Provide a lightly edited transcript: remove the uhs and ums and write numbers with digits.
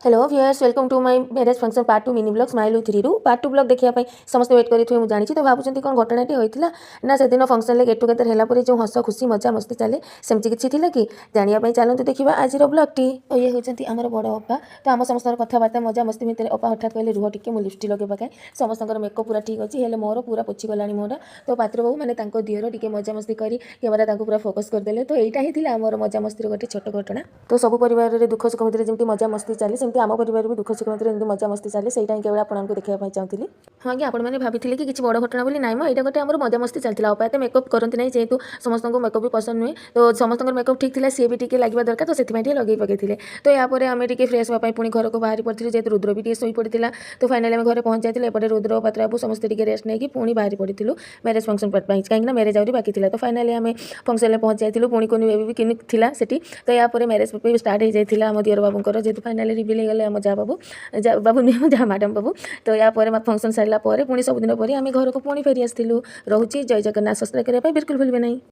Hello viewers welcome to my marriage function part 2 mini blog smile with Riru part 2 blog देखिया समस्त wait करेंगे मुझे जानी तो भावुँ कौन घटनाटी होता ना से दिन फंक्शन गेट टुगेदर है जो हस खुशी मजा मस्ती चले सेमती किसी कि जानापी चलते देखा आज ब्लॉगटी तो ये होती आम बड़ अपा तो आम समस्त कथबार्ता मजा मस्ती भितर अपा हठात कहले रुह टिके मुझे लिपस्टिक लगे पकाए समस्त मेकअप पूरा ठीक अच्छी है मोर पूरा पोची गला मोर तो पात्र बहु मैंने दिहर टी मजा मस्ती कर कैमेरा पूरा फोकस करदे तो यहाँ ही आमर मजा मस्ती गोटे छोट घटना तो सब परिवार दुख सुख भितर जमी मजा मस्ती चली आम परिवार भी दुख सुख मत मजा मस्ती चले से केवल आपको देखा चाहूँगी हाँ आज्ञा आपण मैंने भाभी कि किसी बड़ घटना बोली नाई यहाँ गोटे आम मजा मस्ती चलता अपा तो मेकअप करती ना जेहतु समस्त मेकअप भी पसंद नुहे तो समस्त मेकअप ठीक था सी भी टी लगे दरकार तो से लगे पकई तो यहाँ आम टे फ्रेश हाँपाई पुणी घर को बाहरी पड़ी जेहतु रुद्र भी टे शोई पड़ा तो फाइनाली आम घर पहुँच जाते एपटे रुद्र पात्र बाबू समस्त रेस्ट नहीं पुणी बाहरी पड़ू मैरेज फंक्शन कहीं मैरेज आहरी बाकी था तो फाइनाली आम फंक्शन में पहुँच जाइलु पुणी कुनी बेबी भी किनी थिला सेठी तो यहाँ मैरेज भी स्टार्ट हो जाता आम दियर बाबूर जेहतु फाइनाली रिविल हो गले आम जा बाबू बाबू नुहे जहाँ मैडम बाबू तो यहाँ फंक्शन सारा पुणी सबुदिन पर आम घर को पुणी फेरी आसलु रोचे जय जगन्नाथ सब्सक्राइब करने बिल्कुल भूलिए नहीं।